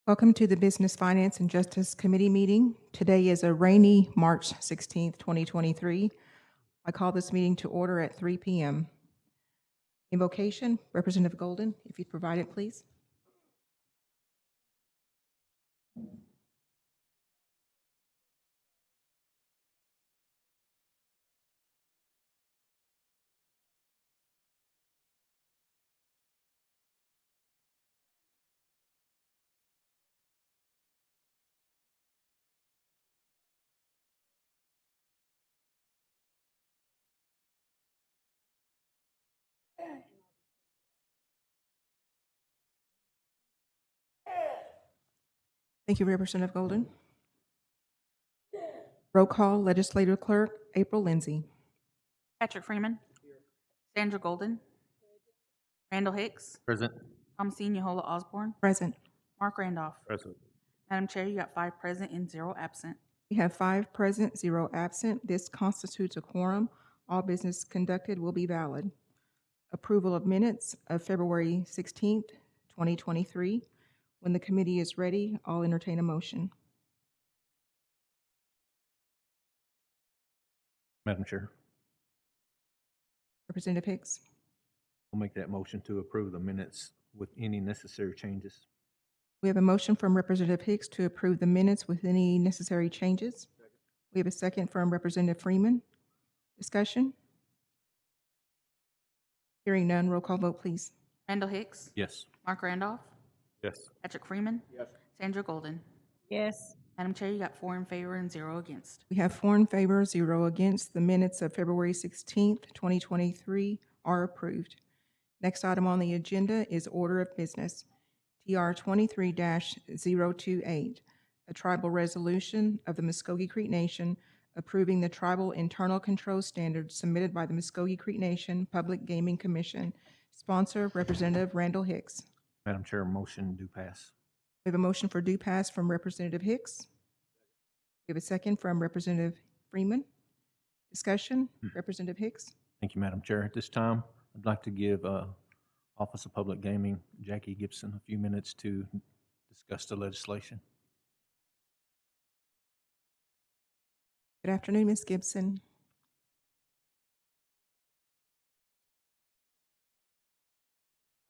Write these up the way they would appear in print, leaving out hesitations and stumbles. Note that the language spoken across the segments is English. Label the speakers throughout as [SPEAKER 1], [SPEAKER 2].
[SPEAKER 1] Welcome to the Business, Finance, and Justice Committee meeting. Today is a rainy March 16th, 2023. I call this meeting to order at 3 p.m. Invocation, Representative Golden, if you'd provide it, please. Thank you, Representative Golden. Roll call, Legislative Clerk April Lindsay.
[SPEAKER 2] Patrick Freeman. Sandra Golden. Randall Hicks.
[SPEAKER 3] Present.
[SPEAKER 2] Thomasine Yehola Osborne.
[SPEAKER 1] Present.
[SPEAKER 2] Mark Randolph.
[SPEAKER 3] Present.
[SPEAKER 2] Madam Chair, you got 5 present and 0 absent.
[SPEAKER 1] We have 5 present, 0 absent. This constitutes a quorum. All business conducted will be valid. Approval of minutes of February 16th, 2023. When the committee is ready, I'll entertain a motion.
[SPEAKER 3] Madam Chair,
[SPEAKER 1] Representative Hicks.
[SPEAKER 3] I'll make that motion to approve the minutes with any necessary changes.
[SPEAKER 1] We have a motion from Representative Hicks to approve the minutes with any necessary changes. We have a second from Representative Freeman. Discussion? Hearing none, roll call vote, please.
[SPEAKER 2] Randall Hicks.
[SPEAKER 3] Yes.
[SPEAKER 2] Mark Randolph.
[SPEAKER 3] Yes.
[SPEAKER 2] Patrick Freeman.
[SPEAKER 3] Yes.
[SPEAKER 2] Sandra Golden.
[SPEAKER 4] Yes.
[SPEAKER 2] Madam Chair, you got 4 in favor and 0 against.
[SPEAKER 1] We have 4 in favor, 0 against. The minutes of February 16th, 2023 are approved. Next item on the agenda is order of business. TR 23-028, a tribal resolution of the Muskogee Creek Nation approving the tribal internal control standards submitted by the Muskogee Creek Nation Public Gaming Commission. Sponsor, Representative Randall Hicks.
[SPEAKER 3] Madam Chair, motion do pass.
[SPEAKER 1] We have a motion for due pass from Representative Hicks. We have a second from Representative Freeman. Discussion, Representative Hicks.
[SPEAKER 3] Thank you, Madam Chair. At this time, I'd like to give Office of Public Gaming, Jackie Gibson, a few minutes to discuss the legislation.
[SPEAKER 1] Good afternoon, Ms. Gibson.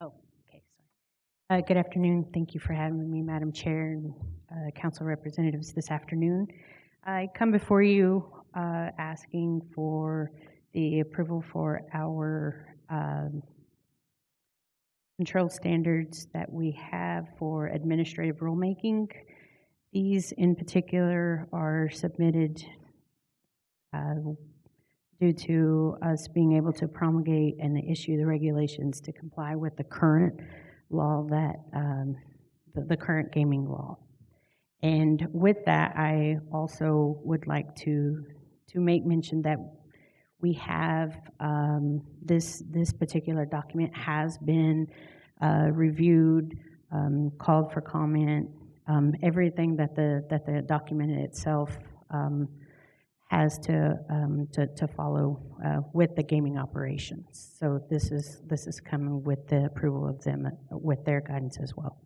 [SPEAKER 4] Oh, okay, sorry. Good afternoon. Thank you for having me, Madam Chair and council representatives this afternoon. I come before you asking for the approval for our control standards that we have for administrative rulemaking. These in particular are submitted due to us being able to promulgate and issue the regulations to comply with the current law that the current gaming law. And with that, I also would like to make mention that we have this particular document has been reviewed, called for comment. Everything that the document itself has to follow with the gaming operations. So this is coming with the approval of them with their guidance as well.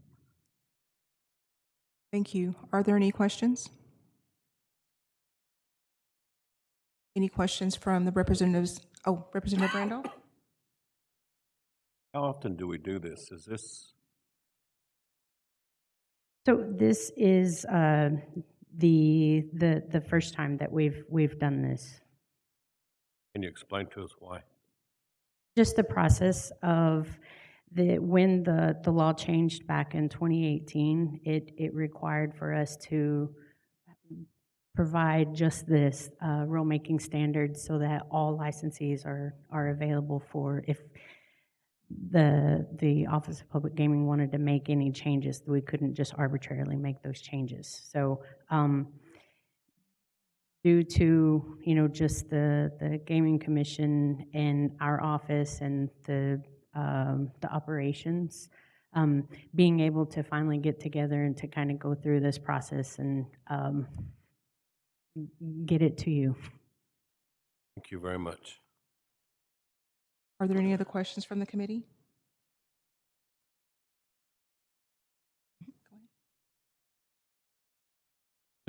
[SPEAKER 1] Thank you. Are there any questions? Any questions from the representatives? Oh, Representative Randolph?
[SPEAKER 5] How often do we do this? Is this?
[SPEAKER 4] So this is the first time that we've done this.
[SPEAKER 5] Can you explain to us why?
[SPEAKER 4] Just the process of when the law changed back in 2018, it required for us to provide just this rulemaking standard so that all licensees are available for if the Office of Public Gaming wanted to make any changes, we couldn't just arbitrarily make those changes. So due to just the Gaming Commission and our office and the operations, being able to finally get together and to kind of go through this process and get it to you.
[SPEAKER 5] Thank you very much.
[SPEAKER 1] Are there any other questions from the committee?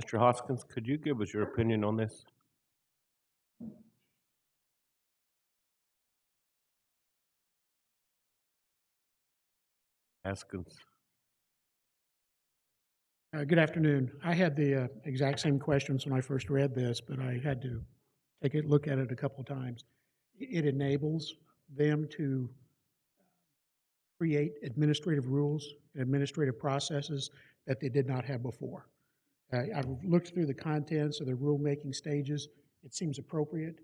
[SPEAKER 5] Mr. Hoskins, could you give us your opinion on this? Haskins.
[SPEAKER 6] Good afternoon. I had the exact same questions when I first read this, but I had to take a look at it a couple of times. It enables them to create administrative rules and administrative processes that they did not have before. I've looked through the contents of the rulemaking stages. It seems appropriate.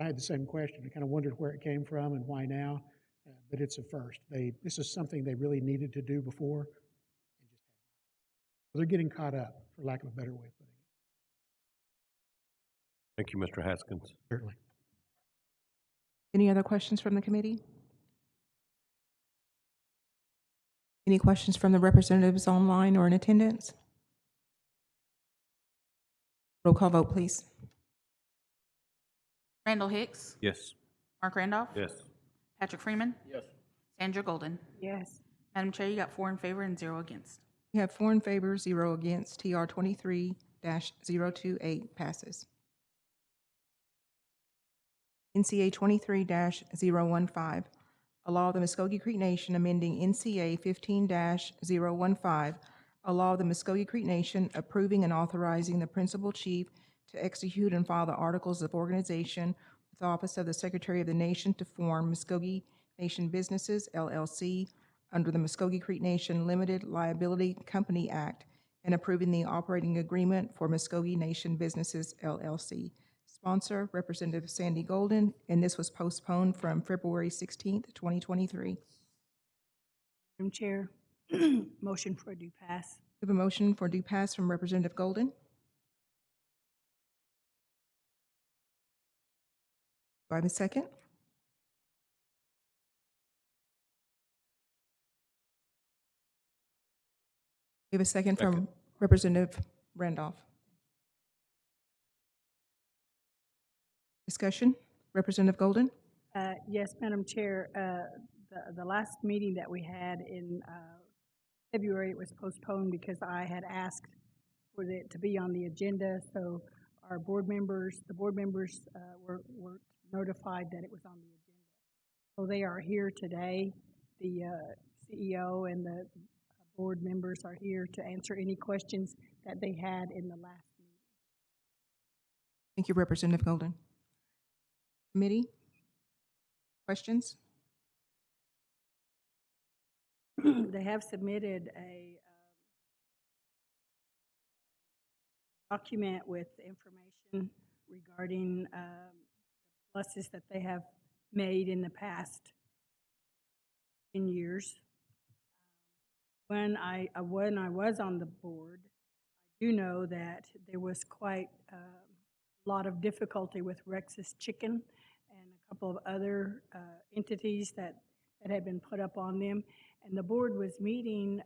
[SPEAKER 6] I had the same question. I kind of wondered where it came from and why now, but it's a first. This is something they really needed to do before. They're getting caught up, for lack of a better way of putting it.
[SPEAKER 5] Thank you, Mr. Haskins.
[SPEAKER 6] Certainly.
[SPEAKER 1] Any other questions from the committee? Any questions from the representatives online or in attendance? Roll call vote, please.
[SPEAKER 2] Randall Hicks,
[SPEAKER 3] Yes.
[SPEAKER 2] Mark Randolph.
[SPEAKER 5] Yes.
[SPEAKER 2] Patrick Freeman.
[SPEAKER 5] Yes.
[SPEAKER 2] Sandra Golden.
[SPEAKER 4] Yes.
[SPEAKER 2] Madam Chair, you got 4 in favor and 0 against.
[SPEAKER 1] We have 4 in favor, 0 against. TR 23-028 passes. NCA 23-015, a law of the Muskogee Creek Nation amending NCA 15-015, a law of the Muskogee Creek Nation approving and authorizing the principal chief to execute and file the articles of organization with the office of the Secretary of the Nation to form Muskogee Nation Businesses, LLC, under the Muskogee Creek Nation Limited Liability Company Act, and approving the operating agreement for Muskogee Nation Businesses, LLC. Sponsor, Representative Sandy Golden, and this was postponed from February 16th, 2023.
[SPEAKER 7] Madam Chair, motion for due pass.
[SPEAKER 1] We have a motion for due pass from Representative Golden. Do I have a second? We have a second from Representative Randolph. Discussion? Representative Golden?
[SPEAKER 7] Yes, Madam Chair, the last meeting that we had in February, it was postponed because I had asked for it to be on the agenda, so our board members, were notified that it was on the agenda. So they are here today. The CEO and the board members are here to answer any questions that they had in the last meeting.
[SPEAKER 1] Thank you, Representative Golden. Committee? Questions?
[SPEAKER 7] They have submitted a document with information regarding pluses that they have made in the past 10 years. When I was on the board, I do know that there was quite a lot of difficulty with Rex's Chicken and a couple of other entities that had been put up on them. And the board was meeting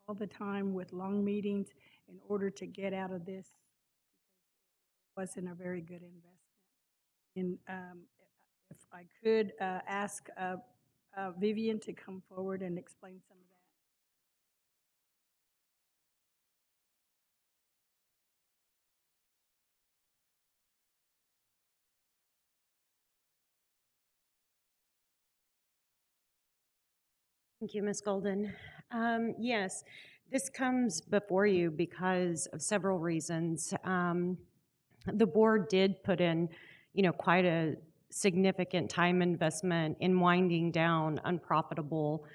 [SPEAKER 7] all the time with long meetings in order to get out of this. It wasn't a very good investment. And if I could ask Vivian to come forward and explain some of that.
[SPEAKER 8] Thank you, Ms. Golden. Yes, this comes before you because of several reasons. The board did put in, quite a significant time investment in winding down unprofitable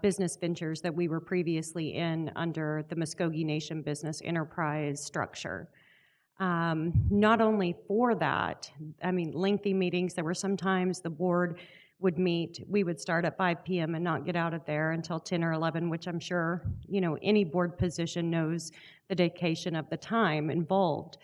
[SPEAKER 8] business ventures that we were previously in under the Muskogee Nation Business Enterprise structure. Not only for that, lengthy meetings, there were sometimes the board would meet, we would start at 5 p.m. and not get out of there until 10 or 11, which I'm sure, any board position knows the dedication of the time involved.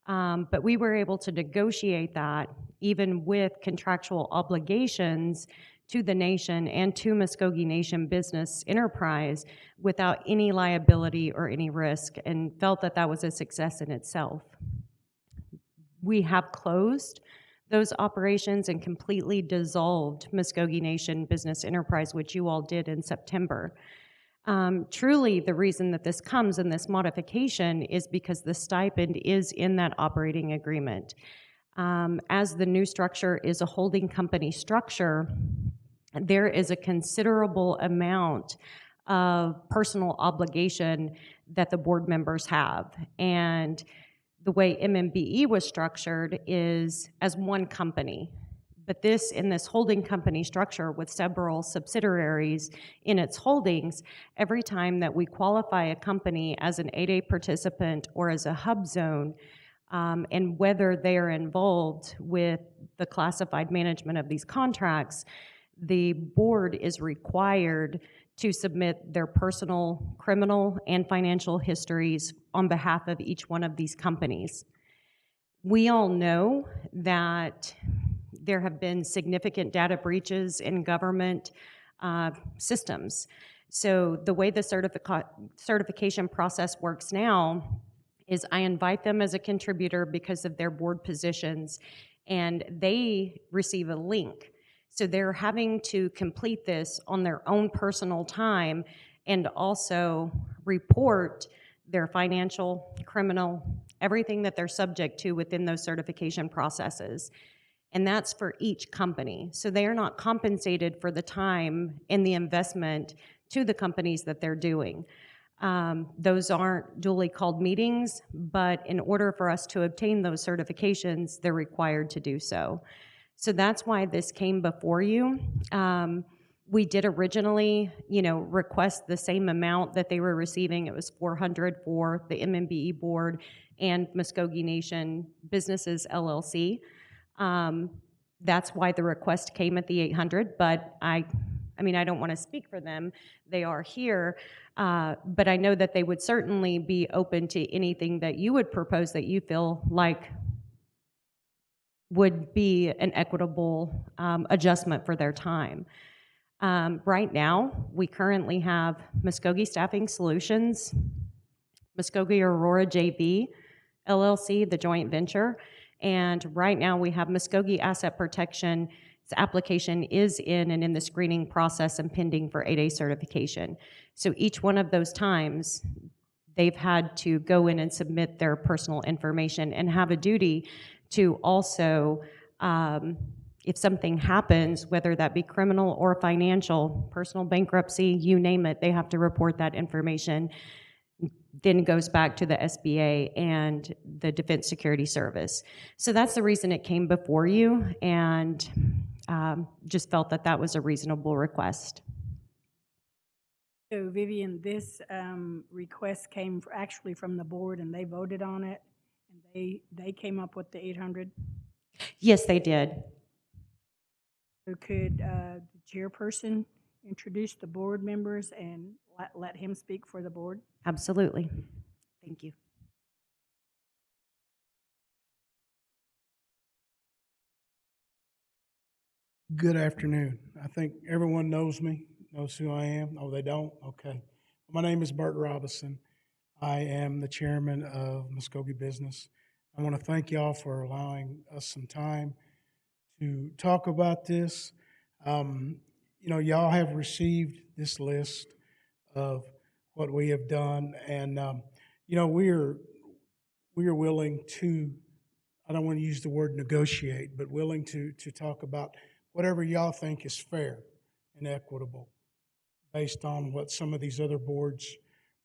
[SPEAKER 8] But we were able to negotiate that even with contractual obligations to the nation and to Muskogee Nation Business Enterprise without any liability or any risk, and felt that that was a success in itself. We have closed those operations and completely dissolved Muskogee Nation Business Enterprise, which you all did in September. Truly, the reason that this comes in this modification is because the stipend is in that operating agreement. As the new structure is a holding company structure, there is a considerable amount of personal obligation that the board members have. And the way MMBE was structured is as one company. But this, in this holding company structure with several subsidiaries in its holdings, every time that we qualify a company as an 8A participant or as a hub zone, and whether they are involved with the classified management of these contracts, the board is required to submit their personal, criminal, and financial histories on behalf of each one of these companies. We all know that there have been significant data breaches in government systems. So the way the certification process works now is I invite them as a contributor because of their board positions, and they receive a link. So they're having to complete this on their own personal time and also report their financial, criminal, everything that they're subject to within those certification processes. And that's for each company. So they are not compensated for the time and the investment to the companies that they're doing. Those aren't duly called meetings, but in order for us to obtain those certifications, they're required to do so. So that's why this came before you. We did originally, request the same amount that they were receiving. It was $400 for the MMBE board and Muskogee Nation Businesses LLC. That's why the request came at the $800, but I don't want to speak for them. They are here, but I know that they would certainly be open to anything that you would propose that you feel like would be an equitable adjustment for their time. Right now, we currently have Muskogee Staffing Solutions, Muskogee Aurora JV, LLC, the joint venture, and right now we have Muskogee Asset Protection. Its application is in the screening process and pending for 8A certification. So each one of those times, they've had to go in and submit their personal information and have a duty to also, if something happens, whether that be criminal or financial, personal bankruptcy, you name it, they have to report that information. Then it goes back to the SBA and the Defense Security Service. So that's the reason it came before you, and just felt that that was a reasonable request.
[SPEAKER 7] So Vivian, this request came actually from the board, and they voted on it, and they came up with the 800.
[SPEAKER 8] Yes, they did.
[SPEAKER 7] So could the chairperson introduce the board members and let him speak for the board?
[SPEAKER 8] Absolutely. Thank you.
[SPEAKER 6] Good afternoon. I think everyone knows me, knows who I am. Oh, they don't? Okay. My name is Bert Robinson. I am the chairman of Muskogee Business. I want to thank y'all for allowing us some time to talk about this. Y'all have received this list of what we have done, and we are willing to, I don't want to use the word negotiate, but willing to talk about whatever y'all think is fair and equitable based on what some of these other boards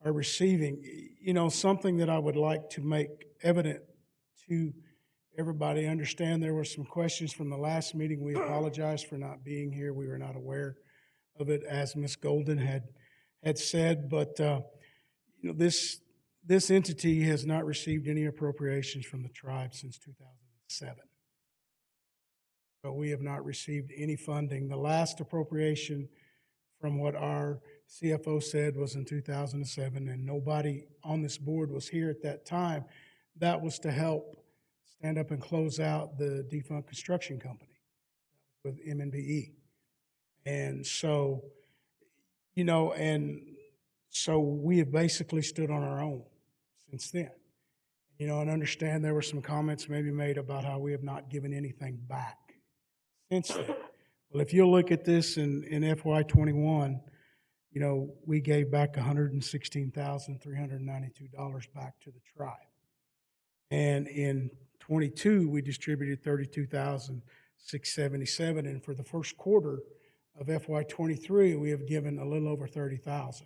[SPEAKER 6] are receiving. Something that I would like to make evident to everybody. Understand there were some questions from the last meeting. We apologize for not being here. We were not aware of it, as Ms. Golden had said, but this entity has not received any appropriations from the tribe since 2007. So we have not received any funding. The last appropriation, from what our CFO said, was in 2007, and nobody on this board was here at that time. That was to help stand up and close out the defunct construction company with MNBE. And so, so we have basically stood on our own since then. And understand there were some comments maybe made about how we have not given anything back since then. Well, if you look at this in FY21, you know, we gave back $116,392 back to the tribe. And in '22, we distributed $32,677, and for the first quarter of FY '23, we have given a little over $30,000.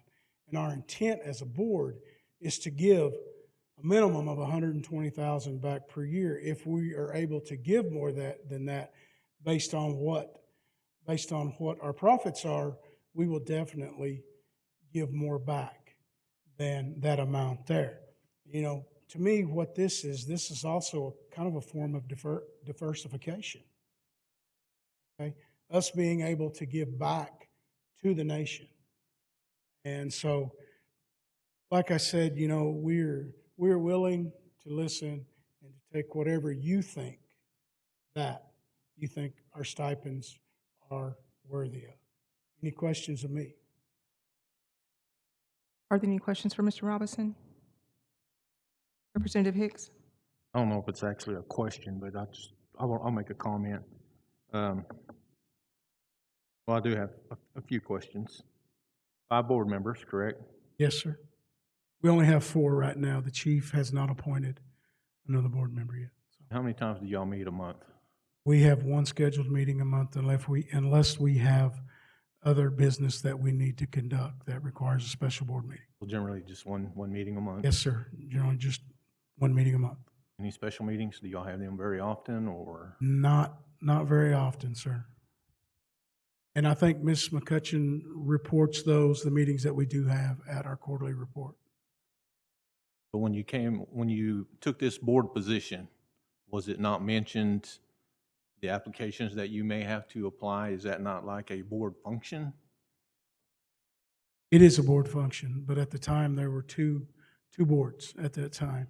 [SPEAKER 6] And our intent as a board is to give a minimum of $120,000 back per year. If we are able to give more than that, based on what our profits are, we will definitely give more back than that amount there. You know, to me, what this is also kind of a form of diversification. Okay, us being able to give back to the nation, and so, like I said, you know, we're willing to listen and to take whatever you think our stipends are worthy of. Any questions of me?
[SPEAKER 1] Are there any questions for Mr. Robinson? Representative Hicks?
[SPEAKER 3] I don't know if it's actually a question, but I'll make a comment. Well, I do have a few questions. 5 board members, correct?
[SPEAKER 6] Yes, sir. We only have 4 right now. The chief has not appointed another board member yet. So
[SPEAKER 3] How many times do y'all meet a month?
[SPEAKER 6] we have 1 scheduled meeting a month unless we have other business that we need to conduct that requires a special board meeting.
[SPEAKER 3] Well, generally just one meeting a month.
[SPEAKER 6] Yes, sir. Generally, just 1 meeting a month.
[SPEAKER 3] Any special meetings? Do y'all have them very often, or?
[SPEAKER 6] Not very often, sir. And I think Ms. McCutcheon reports the meetings that we do have at our quarterly report.
[SPEAKER 3] But when you took this board position, was it not mentioned the applications that you may have to apply? Is that not like a board function?
[SPEAKER 6] It is a board function, but at the time, there were two boards at that time.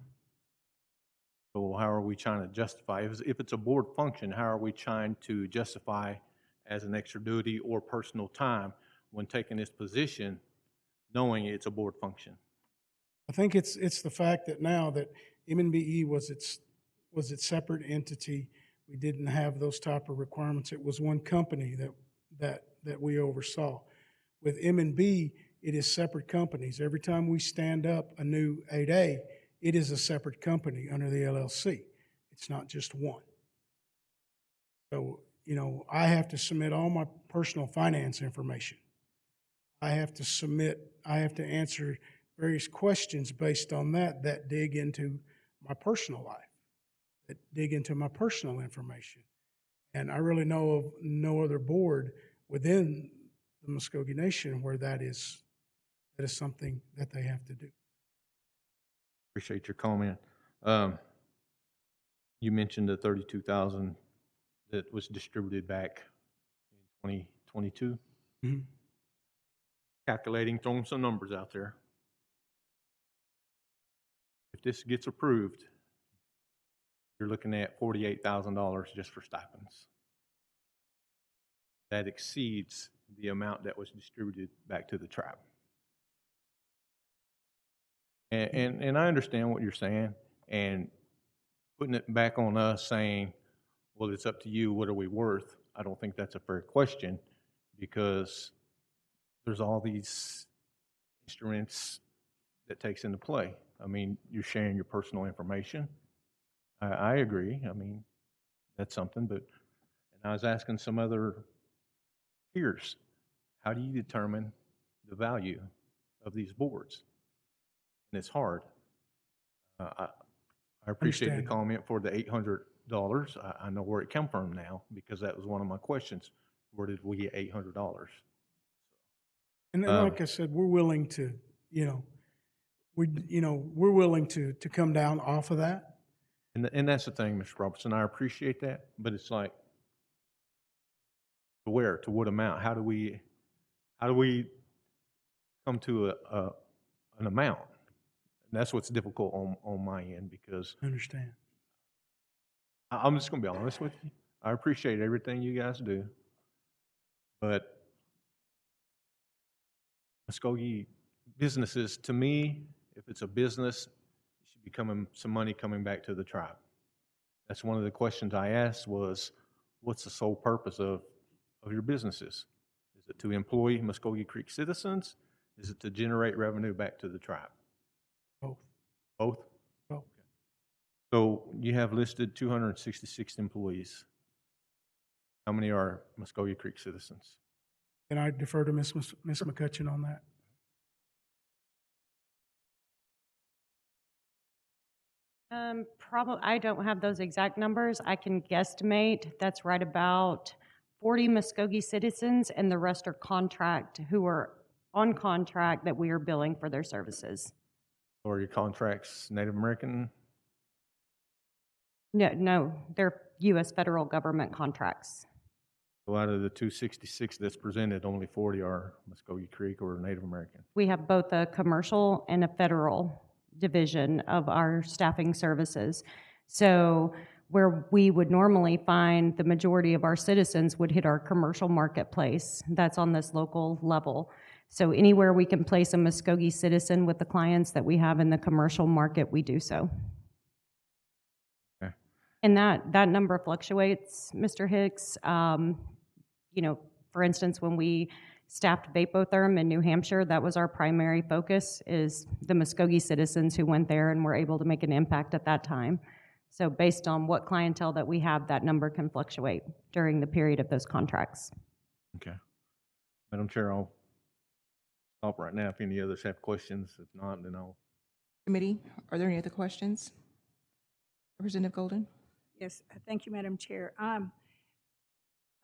[SPEAKER 3] So how are we trying to justify, if it's a board function, how are we trying to justify as an extra duty or personal time when taking this position, knowing it's a board function?
[SPEAKER 6] I think it's the fact that now that MNBE was its separate entity, we didn't have those type of requirements. It was one company that we oversaw. With M&B, it is separate companies. Every time we stand up a new 8A, it is a separate company under the LLC. It's not just one. So, you know, I have to submit all my personal finance information. I have to answer various questions based on that dig into my personal life, that dig into my personal information. And I really know of no other board within the Muskogee Nation where that is something that they have to do.
[SPEAKER 3] Appreciate your comment. You mentioned the $32,000 that was distributed back in 2022.
[SPEAKER 6] Mm-hmm.
[SPEAKER 3] Calculating, throwing some numbers out there. If this gets approved, you're looking at $48,000 just for stipends. That exceeds the amount that was distributed back to the tribe. And I understand what you're saying, and putting it back on us saying, well, it's up to you, what are we worth? I don't think that's a fair question, because there's all these instruments that takes into play. I mean, you're sharing your personal information. I agree. I mean, that's something, but and I was asking some other peers, how do you determine the value of these boards? And it's hard. I appreciate the comment for the $800. I know where it came from now, because that was one of my questions. Where did we get $800?
[SPEAKER 6] And then, like I said, we're willing to, we're willing to come down off of that.
[SPEAKER 3] And that's the thing, Mr. Robertson. I appreciate that, but it's like, to where, to what amount? How do we come to an amount? And that's what's difficult on my end, because
[SPEAKER 6] I understand.
[SPEAKER 3] I'm just going to be honest with you. I appreciate everything you guys do, but Muskogee businesses, to me, if it's a business, it should be some money coming back to the tribe. That's one of the questions I asked was, what's the sole purpose of your businesses? Is it to employ Muskogee Creek citizens? Is it to generate revenue back to the tribe?
[SPEAKER 6] Both.
[SPEAKER 3] Both?
[SPEAKER 6] Both.
[SPEAKER 3] So you have listed 266 employees. How many are Muskogee Creek citizens?
[SPEAKER 6] Can I defer to Ms. McCutcheon on that?
[SPEAKER 8] Probably, I don't have those exact numbers. I can guesstimate that's right about 40 Muskogee citizens, and the rest are who are on contract that we are billing for their services.
[SPEAKER 3] Or are your contracts Native American?
[SPEAKER 8] No, they're U.S. federal government contracts.
[SPEAKER 3] So out of the 266 that's presented, only 40 are Muskogee Creek or Native American.
[SPEAKER 8] We have both a commercial and a federal division of our staffing services. So where we would normally find the majority of our citizens would hit our commercial marketplace. That's on this local level. So anywhere we can place a Muskogee citizen with the clients that we have in the commercial market, we do so.
[SPEAKER 3] Okay.
[SPEAKER 8] And that number fluctuates, Mr. Hicks. For instance, when we staffed Vapotherm in New Hampshire, that was our primary focus, is the Muskogee citizens who went there and were able to make an impact at that time. So based on what clientele that we have, that number can fluctuate during the period of those contracts.
[SPEAKER 3] Okay. Madam Chair, I'll stop right now if any others have questions. If not, then I'll.
[SPEAKER 1] Committee, are there any other questions? Representative Golden?
[SPEAKER 7] Yes, thank you, Madam Chair. I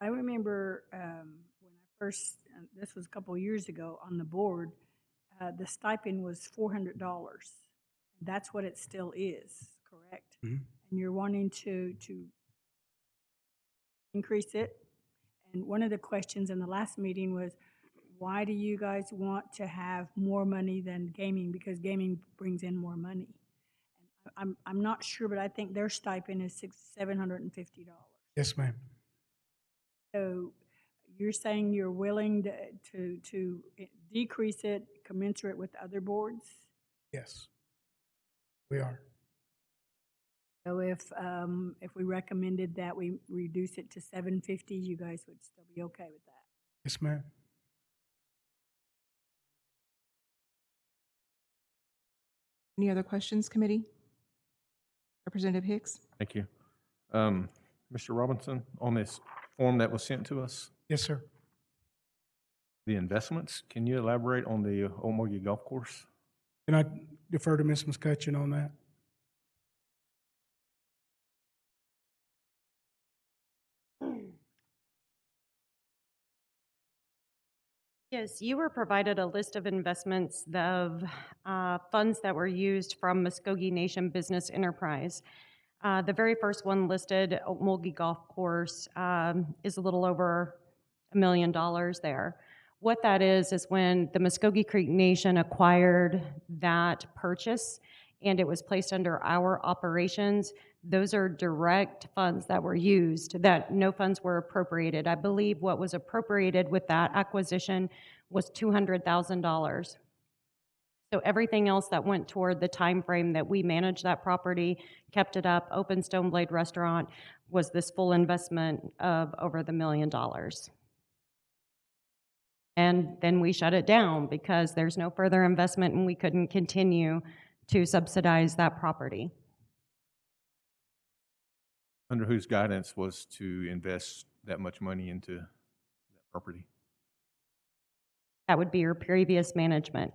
[SPEAKER 7] remember when I first, this was a couple of years ago on the board, the stipend was $400. That's what it still is, correct?
[SPEAKER 6] Mhm.
[SPEAKER 7] And you're wanting to increase it. And one of the questions in the last meeting was, why do you guys want to have more money than gaming? Because gaming brings in more money. I'm not sure, but I think their stipend is $750.
[SPEAKER 6] Yes, ma'am.
[SPEAKER 7] So you're saying you're willing to decrease it commensurate with other boards?
[SPEAKER 6] Yes, we are.
[SPEAKER 7] So if we recommended that we reduce it to $750, you guys would still be okay with that?
[SPEAKER 6] Yes, ma'am.
[SPEAKER 1] Any other questions, committee? Representative Hicks?
[SPEAKER 3] Thank you. Mr. Robinson, on this form that was sent to us,
[SPEAKER 6] Yes, sir.
[SPEAKER 3] the investments, can you elaborate on the Omogi Golf Course?
[SPEAKER 6] Can I defer to Ms. McCutcheon on that?
[SPEAKER 8] Yes, you were provided a list of investments of funds that were used from Muskogee Nation Business Enterprise. The very first one listed, Mulgi Golf Course, is a little over $1 million there. What that is when the Muskogee Creek Nation acquired that purchase and it was placed under our operations, those are direct funds that were used, that no funds were appropriated. I believe what was appropriated with that acquisition was $200,000. So everything else that went toward the time frame that we managed that property, kept it up, opened Stone Blade Restaurant, was this full investment of over $1 million. And then we shut it down because there's no further investment and we couldn't continue to subsidize that property.
[SPEAKER 3] Under whose guidance was to invest that much money into that property?
[SPEAKER 8] That would be your previous management.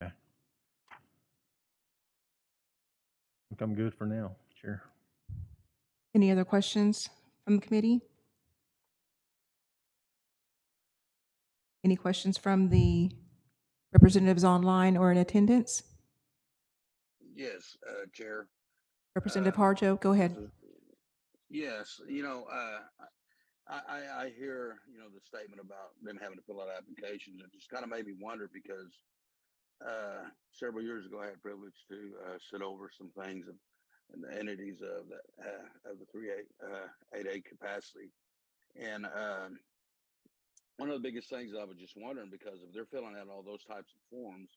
[SPEAKER 3] Okay. I think I'm good for now, Chair.
[SPEAKER 1] Any other questions from the committee? Any questions from the representatives online or in attendance?
[SPEAKER 9] Yes, Chair.
[SPEAKER 1] Representative Harjo, go ahead.
[SPEAKER 9] Yes, I hear, the statement about them having to fill out applications. It just kind of made me wonder because several years ago I had the privilege to sit over some things and the entities of the 8A capacity. And one of the biggest things I was just wondering, because if they're filling out all those types of forms,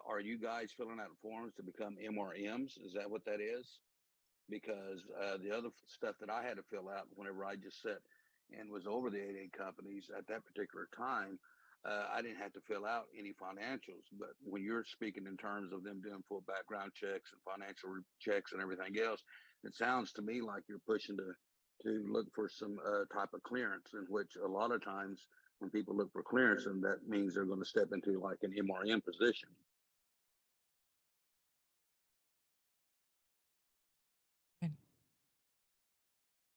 [SPEAKER 9] are you guys filling out forms to become MRMs? Is that what that is? Because the other stuff that I had to fill out whenever I just set and was over the 8A companies at that particular time, I didn't have to fill out any financials. But when you're speaking in terms of them doing full background checks and financial checks and everything else, it sounds to me like you're pushing to look for some type of clearance, in which a lot of times when people look for clearance, and that means they're going to step into like an MRM position.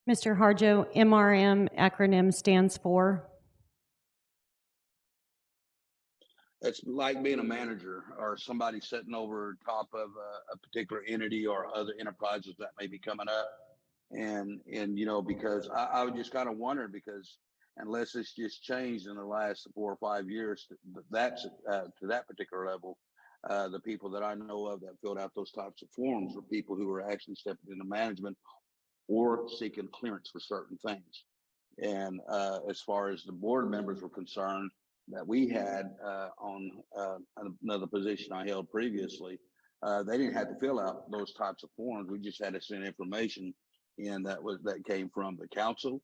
[SPEAKER 8] Mr. Harjo, MRM acronym stands for?
[SPEAKER 9] It's like being a manager or somebody sitting over top of a particular entity or other enterprises that may be coming up. And because I was just kind of wondering, because unless it's just changed in the last 4 or 5 years, that's to that particular level. The people that I know of that filled out those types of forms were people who were actually stepping into management or seeking clearance for certain things. And as far as the board members were concerned, that we had on another position I held previously, they didn't have to fill out those types of forms. We just had to send information in that came from the council,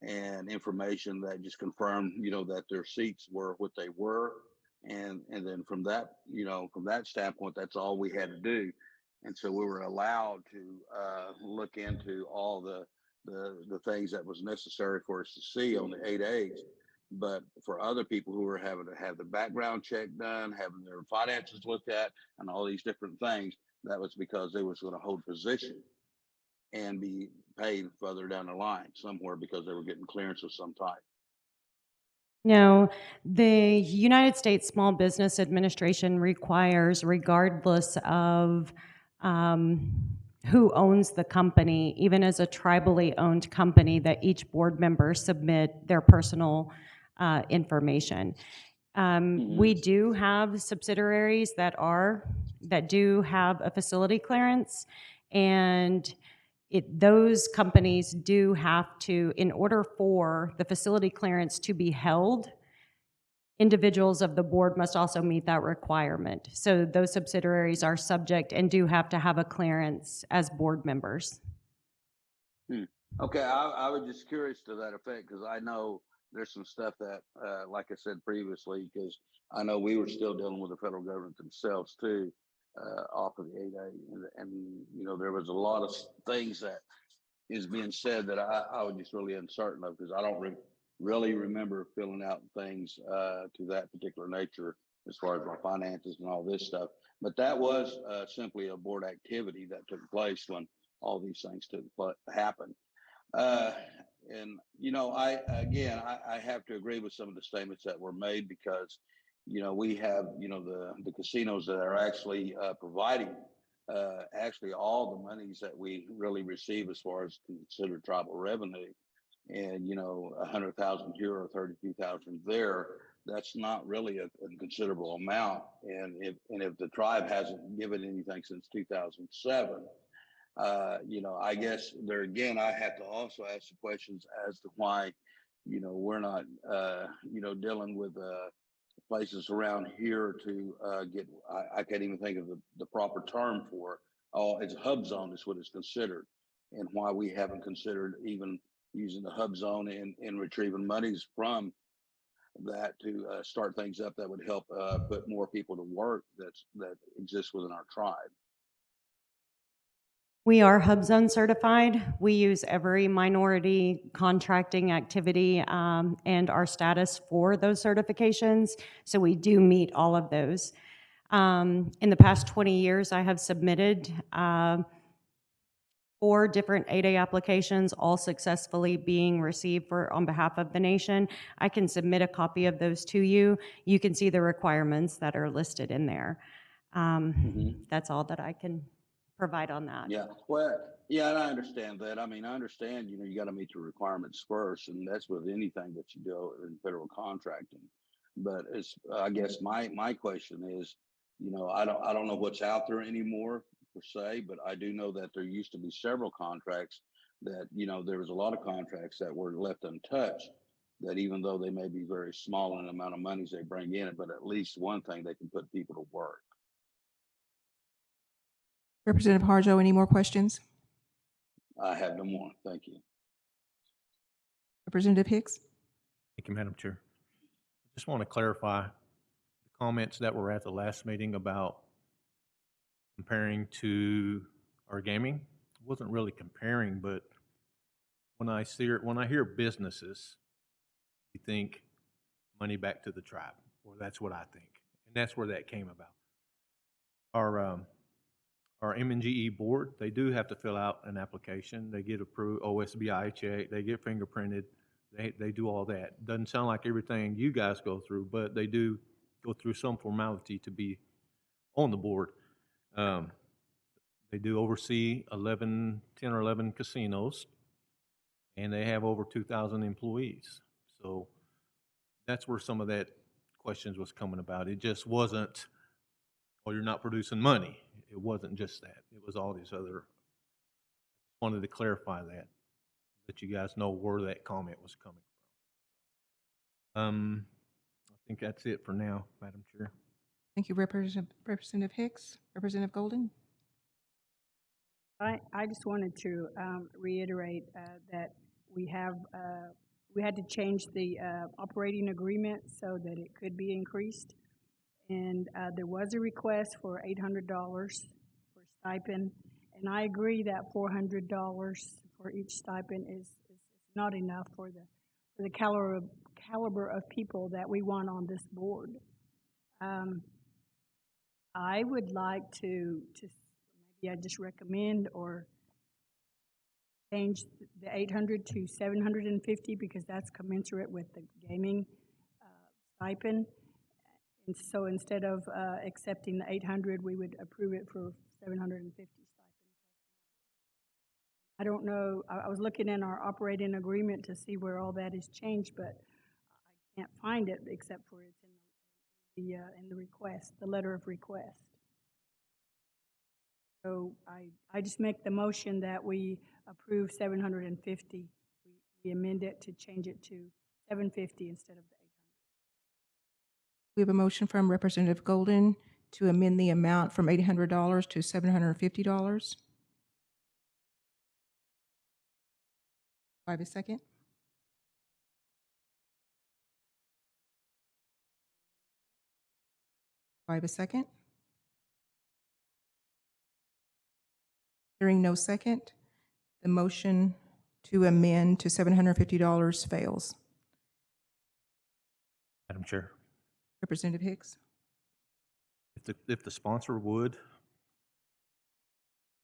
[SPEAKER 9] and information that just confirmed, that their seats were what they were. And then from that, from that standpoint, that's all we had to do. And so we were allowed to look into all the things that was necessary for us to see on the 8As. But for other people who were having to have the background check done, having their finances looked at, and all these different things, that was because they was going to hold position and be paid further down the line somewhere because they were getting clearance of some type.
[SPEAKER 8] No, the United States Small Business Administration requires, regardless of who owns the company, even as a tribally owned company, that each board member submit their personal information. We do have subsidiaries that do have a facility clearance, and those companies do have to, in order for the facility clearance to be held, individuals of the board must also meet that requirement. So those subsidiaries are subject and do have to have a clearance as board members.
[SPEAKER 9] Okay, I was just curious to that effect, because I know there's some stuff that, like I said previously, because I know we were still dealing with the federal government themselves too, off of the 8A, and there was a lot of things that is being said that I was just really uncertain of, because I don't really remember filling out things to that particular nature as far as my finances and all this stuff. But that was simply a board activity that took place when all these things happened. And I have to agree with some of the statements that were made, because we have the casinos that are actually providing actually all the monies that we really receive as far as considered tribal revenue. And 100,000 here or 32,000 there, that's not really a considerable amount. And if the tribe hasn't given anything since 2007, I guess there again, I have to also ask the questions as to why, we're not, dealing with places around here to get, I can't even think of the proper term for it. Oh, it's a hub zone is what it's considered, and why we haven't considered even using the hub zone and retrieving monies from that to start things up that would help put more people to work that exists within our tribe.
[SPEAKER 8] We are Hub Zone certified. We use every minority contracting activity and our status for those certifications. So we do meet all of those. In the past 20 years, I have submitted 4 different 8A applications, all successfully being received on behalf of the nation. I can submit a copy of those to you. You can see the requirements that are listed in there. That's all that I can provide on that.
[SPEAKER 9] Yeah, well, yeah, and I understand that. I mean, I understand, you got to meet the requirements first, and that's with anything that you do in federal contracting. But I guess my question is, I don't know what's out there anymore per se, but I do know that there used to be several contracts that, there was a lot of contracts that were left untouched, that even though they may be very small in the amount of monies they bring in, but at least one thing, they can put people to work.
[SPEAKER 1] Representative Harjo, any more questions?
[SPEAKER 9] I have no more. Thank you.
[SPEAKER 1] Representative Hicks?
[SPEAKER 3] Thank you, Madam Chair. I just want to clarify the comments that were at the last meeting about comparing to our gaming. I wasn't really comparing, but when I hear businesses, you think money back to the tribe, or that's what I think, and that's where that came about. Our M&GE board, they do have to fill out an application. They get approved, OSBI check, they get fingerprinted, they do all that. Doesn't sound like everything you guys go through, but they do go through some formality to be on the board. They do oversee 10 or 11 casinos, and they have over 2,000 employees. So that's where some of that questions was coming about. It just wasn't, well, you're not producing money. It wasn't just that. It was all these other, wanted to clarify that you guys know where that comment was coming from. I think that's it for now, Madam Chair.
[SPEAKER 1] Thank you, Representative Hicks. Representative Golden?
[SPEAKER 7] I just wanted to reiterate that we had to change the operating agreement so that it could be increased. And there was a request for $800 for stipend. And I agree that $400 for each stipend is not enough for the caliber of people that we want on this board. I would like to maybe I just recommend or change the 800 to 750 because that's commensurate with the gaming stipend. And so instead of accepting the 800, we would approve it for 750 stipend. I don't know, I was looking in our operating agreement to see where all that is changed, but I can't find it except for it's in the request, the letter of request. So I just make the motion that we approve 750. We amend it to change it to 750 instead of the 800.
[SPEAKER 1] We have a motion from Representative Golden to amend the amount from $800 to $750. Do I have a second? Do I have a second? Hearing no second, the motion to amend to $750 fails.
[SPEAKER 3] Madam Chair,
[SPEAKER 1] Representative Hicks?
[SPEAKER 3] if the sponsor would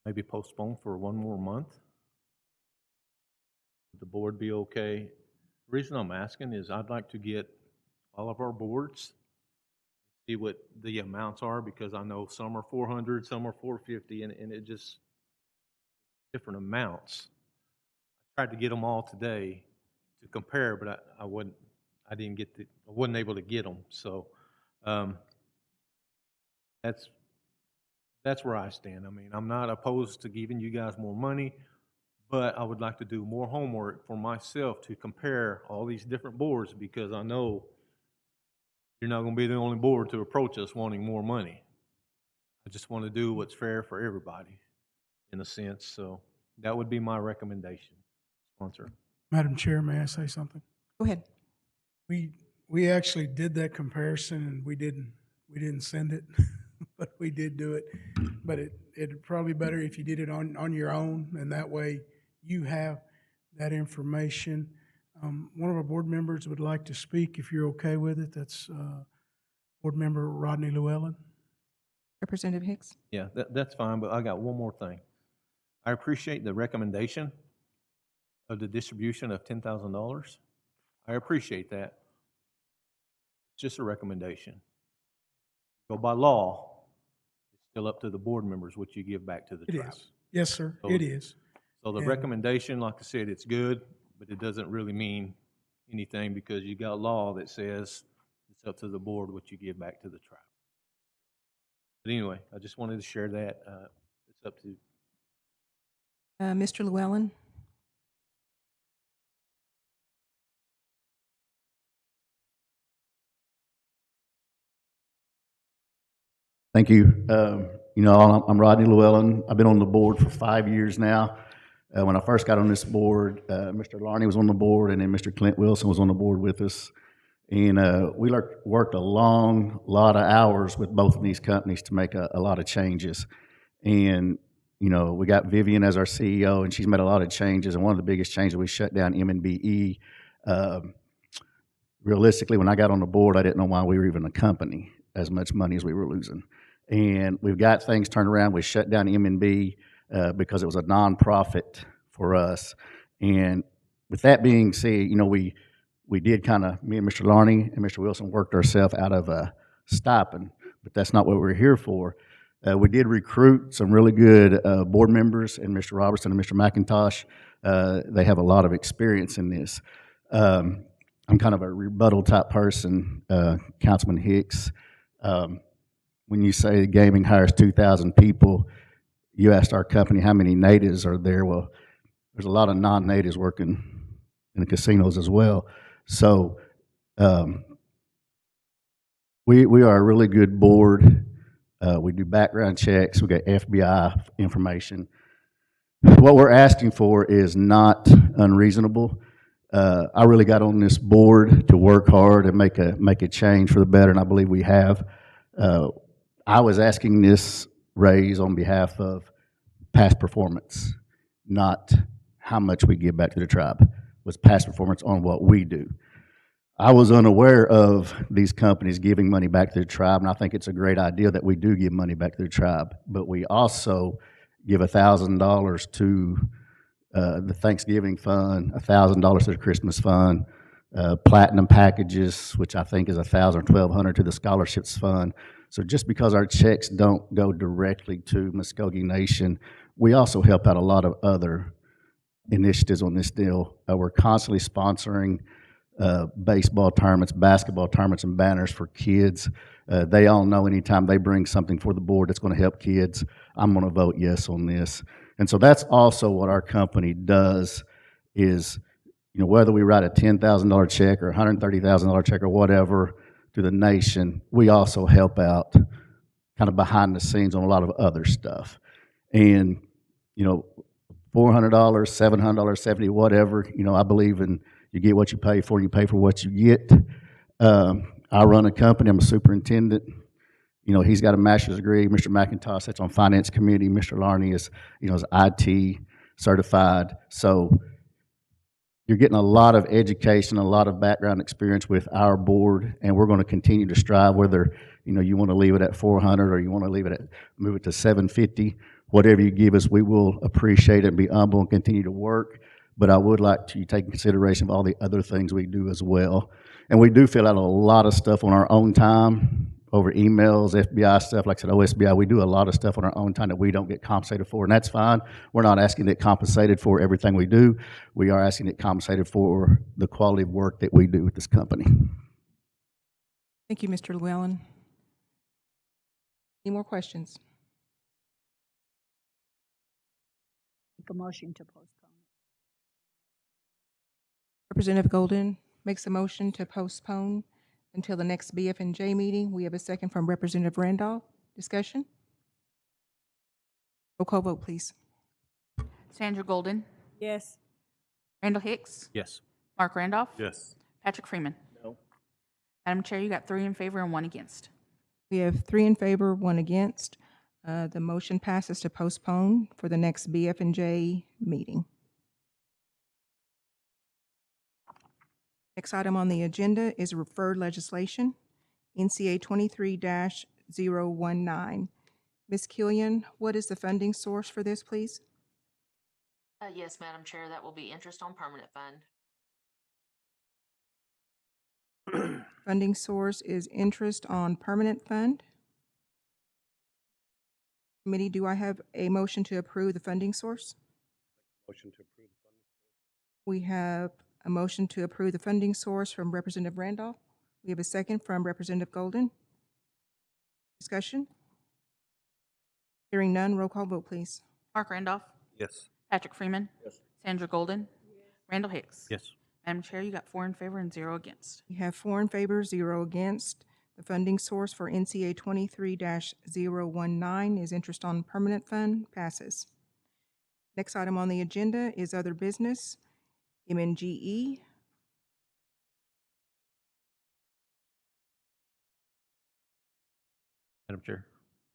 [SPEAKER 3] maybe postpone for one more month, would the board be okay? The reason I'm asking is I'd like to get all of our boards, see what the amounts are, because I know some are 400, some are 450, and it just different amounts. I tried to get them all today to compare, but I wasn't able to get them. So that's where I stand. I mean, I'm not opposed to giving you guys more money, but I would like to do more homework for myself to compare all these different boards, because I know you're not going to be the only board to approach us wanting more money. I just want to do what's fair for everybody, in a sense. So that would be my recommendation, sponsor.
[SPEAKER 10] Madam Chair, may I say something?
[SPEAKER 1] Go ahead.
[SPEAKER 10] We actually did that comparison, and we didn't send it, but we did do it. But it'd probably be better if you did it on your own, and that way you have that information. One of our board members would like to speak, if you're okay with it. That's Board Member Rodney Llewellyn.
[SPEAKER 1] Representative Hicks?
[SPEAKER 3] Yeah, that's fine, but I got one more thing. I appreciate the recommendation of the distribution of $10,000. I appreciate that. It's just a recommendation. Go by law, it's still up to the board members what you give back to the tribe.
[SPEAKER 10] It is. Yes, sir,
[SPEAKER 3] So-
[SPEAKER 10] it is.
[SPEAKER 3] So the
[SPEAKER 10] And-
[SPEAKER 3] recommendation, like I said, it's good, but it doesn't really mean anything, because you got law that says it's up to the board what you give back to the tribe. But anyway, I just wanted to share that. It's up to
[SPEAKER 1] Mr. Llewellyn?
[SPEAKER 11] Thank you. I'm Rodney Llewellyn. I've been on the board for 5 years now. When I first got on this board, Mr. Larney was on the board, and then Mr. Clint Wilson was on the board with us. And we worked a lot of hours with both of these companies to make a lot of changes. And, you know, we got Vivian as our CEO, and she's made a lot of changes. And one of the biggest changes, we shut down M&BE. Realistically, when I got on the board, I didn't know why we were even a company, as much money as we were losing. And we've got things turned around. We shut down M&B because it was a nonprofit for us. And with that being said, you know, we did kind of, me and Mr. Larney and Mr. Wilson worked ourselves out of a stipend, but that's not what we're here for. We did recruit some really good board members, and Mr. Robertson and Mr. McIntosh. They have a lot of experience in this. I'm kind of a rebuttal type person, Councilman Hicks. When you say gaming hires 2,000 people, you asked our company how many natives are there. Well, there's a lot of non-natives working in the casinos as well. So we are a really good board. We do background checks. We got FBI information. What we're asking for is not unreasonable. I really got on this board to work hard and make a change for the better, and I believe we have. I was asking this raise on behalf of past performance, not how much we give back to the tribe. Was past performance on what we do. I was unaware of these companies giving money back to the tribe, and I think it's a great idea that we do give money back to the tribe. But we also give $1,000 to the Thanksgiving fund, $1,000 to the Christmas fund, platinum packages, which I think is $1,000 or $1,200 to the scholarships fund. So just because our checks don't go directly to Muskogee Nation, we also help out a lot of other initiatives on this deal. We're constantly sponsoring baseball tournaments, basketball tournaments, and banners for kids. They all know anytime they bring something for the board that's going to help kids, I'm going to vote yes on this. And so that's also what our company does is, you know, whether we write a $10,000 check or a $130,000 check or whatever to the nation, we also help out kind of behind the scenes on a lot of other stuff. And, you know, $400, $700, $70, whatever, you know, I believe in you get what you pay for, and you pay for what you get. I run a company. I'm a superintendent. You know, he's got a master's degree. Mr. McIntosh sits on finance committee. Mr. Larney is, you know, is IT certified. So you're getting a lot of education, a lot of background experience with our board, and we're going to continue to strive. Whether, you know, you want to leave it at 400 or you want to leave it at move it to 750, whatever you give us, we will appreciate it and be humble and continue to work. But I would like to take in consideration of all the other things we do as well. And we do fill out a lot of stuff on our own time, over emails, FBI stuff, like I said, OSBI. We do a lot of stuff on our own time that we don't get compensated for, and that's fine. We're not asking to get compensated for everything we do. We are asking to get compensated for the quality of work that we do with this company.
[SPEAKER 1] Thank you, Mr. Llewellyn. Any more questions?
[SPEAKER 7] Make a motion to postpone.
[SPEAKER 1] Representative Golden makes a motion to postpone until the next BF&J meeting. We have a second from Representative Randolph. Discussion? Roll call vote, please.
[SPEAKER 2] Sandra Golden,
[SPEAKER 7] Yes.
[SPEAKER 2] Randall Hicks,
[SPEAKER 5] Yes.
[SPEAKER 2] Mark Randolph,
[SPEAKER 5] Yes.
[SPEAKER 2] Patrick Freeman.
[SPEAKER 11] No.
[SPEAKER 2] Madam Chair, you got 3 in favor and 1 against.
[SPEAKER 1] We have 3 in favor, 1 against. The motion passes to postpone for the next BF&J meeting. Next item on the agenda is referred legislation, NCA 23-019. Ms. Killian, what is the funding source for this, please?
[SPEAKER 12] Yes, Madam Chair, that will be interest on permanent fund.
[SPEAKER 1] Funding source is interest on permanent fund. Committee, do I have a motion to approve the funding source?
[SPEAKER 5] Motion to approve the funding.
[SPEAKER 1] We have a motion to approve the funding source from Representative Randolph. We have a second from Representative Golden. Discussion? Hearing none, roll call vote, please.
[SPEAKER 2] Mark Randolph,
[SPEAKER 5] Yes.
[SPEAKER 2] Patrick Freeman.
[SPEAKER 11] Yes.
[SPEAKER 2] Sandra Golden. Randall Hicks.
[SPEAKER 5] Yes.
[SPEAKER 2] Madam Chair, you got 4 in favor and 0 against.
[SPEAKER 1] We have 4 in favor, 0 against. The funding source for NCA 23-019 is interest on permanent fund, passes. Next item on the agenda is other business, M&GE.
[SPEAKER 3] Madam Chair,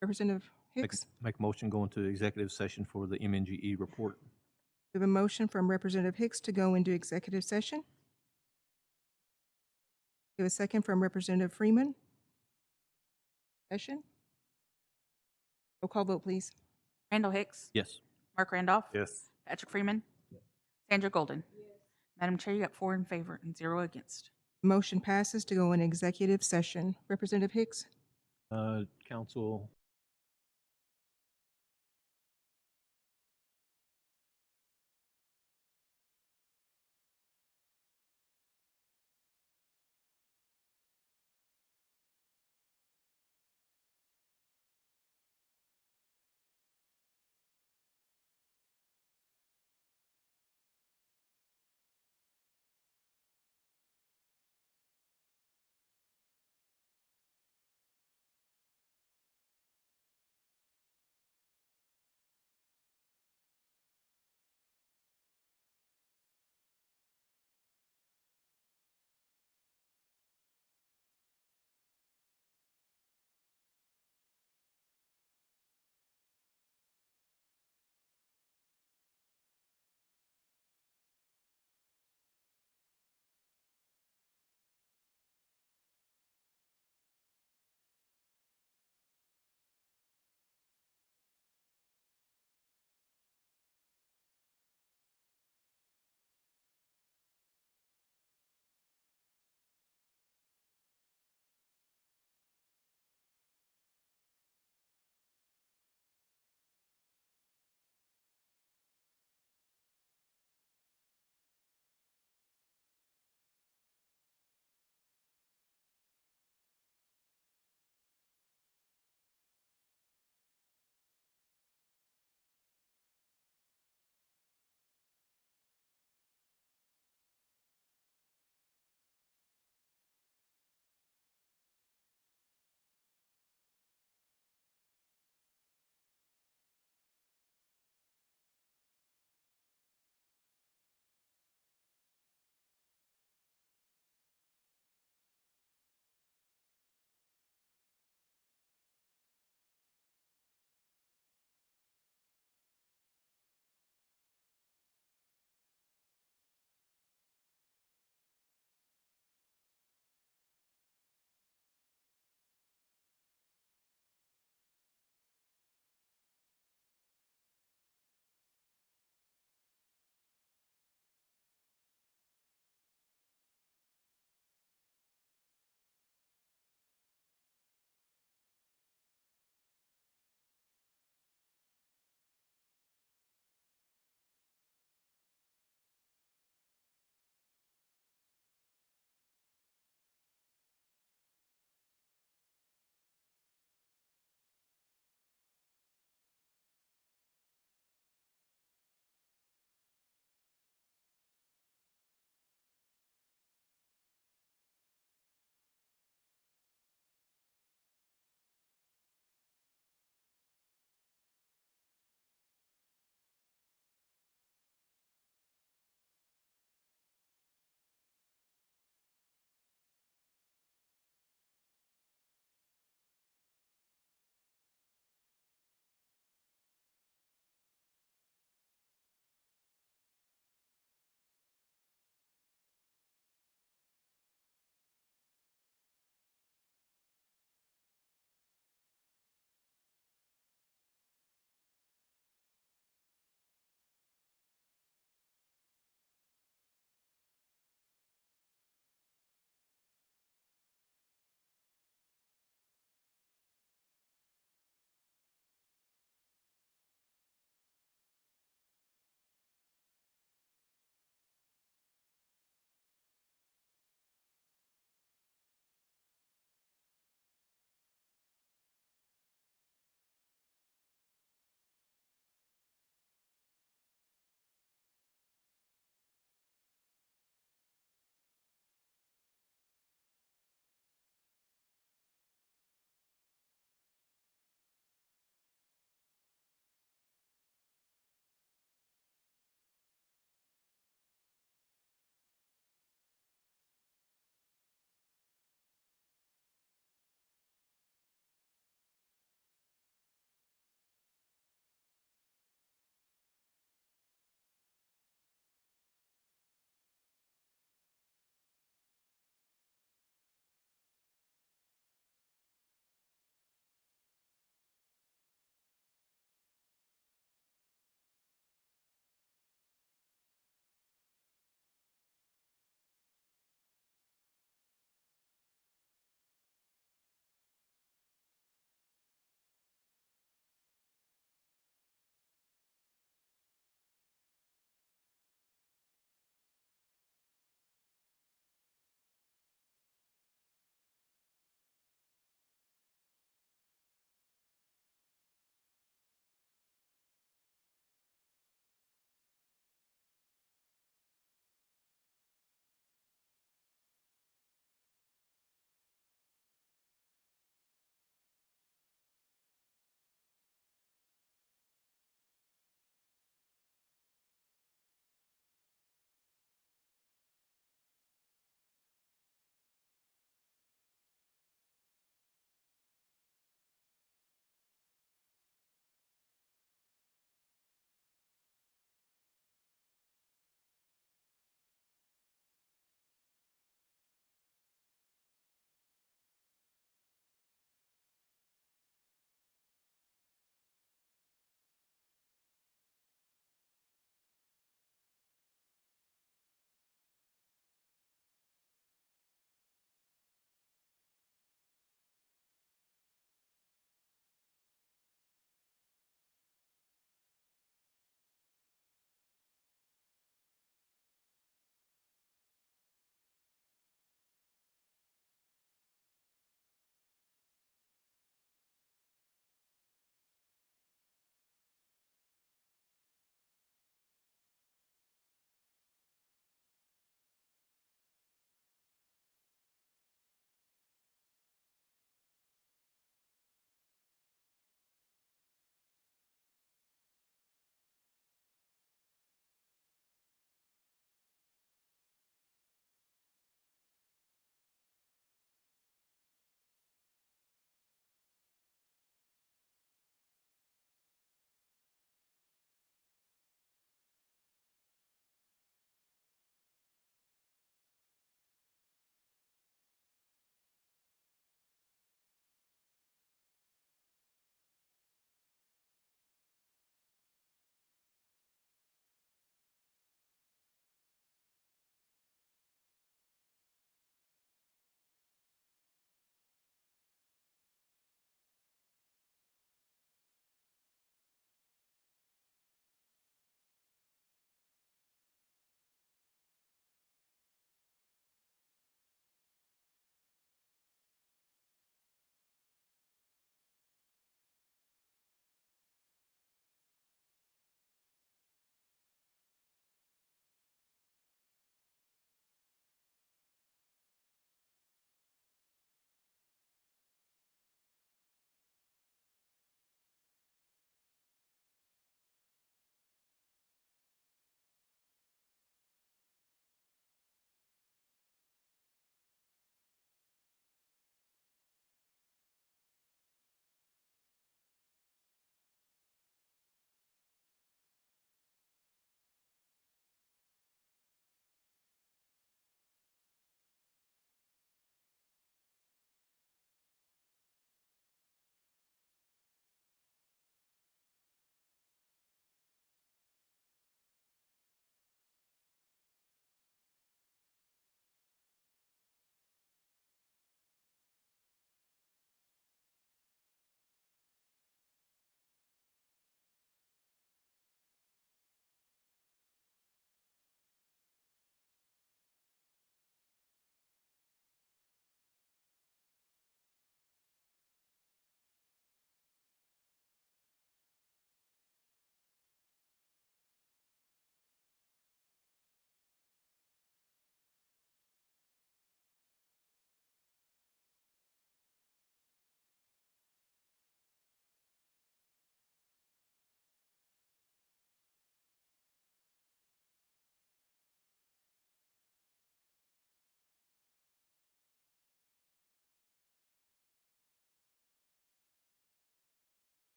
[SPEAKER 1] Representative
[SPEAKER 3] make,
[SPEAKER 1] Hicks.
[SPEAKER 3] make a motion go into executive session for the MNGE report.
[SPEAKER 1] We have a motion from Representative Hicks to go into executive session. We have a second from Representative Freeman. Session. Roll call vote, please.
[SPEAKER 2] Randall Hicks.
[SPEAKER 3] Yes.
[SPEAKER 2] Mark Randolph.
[SPEAKER 5] Yes.
[SPEAKER 2] Patrick Freeman. Sandra Golden. Madam Chair, you got 4 in favor and 0 against.
[SPEAKER 1] Motion passes to go in executive session. Representative Hicks.
[SPEAKER 3] Council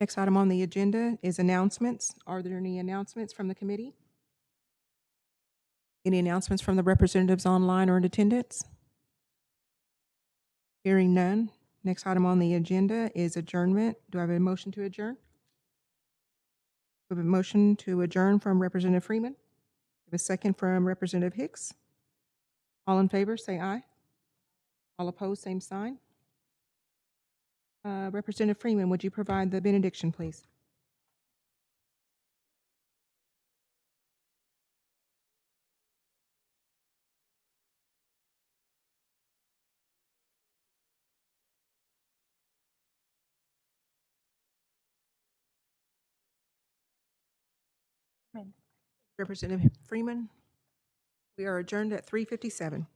[SPEAKER 1] Next item on the agenda is announcements. Are there any announcements from the committee? Any announcements from the representatives online or in attendance? Hearing none. Next item on the agenda is adjournment. Do I have a motion to adjourn? We have a motion to adjourn from Representative Freeman. We have a second from Representative Hicks. All in favor, say aye. All opposed, same sign. Representative Freeman, would you provide the benediction, please? Representative Freeman, we are adjourned at 3:57.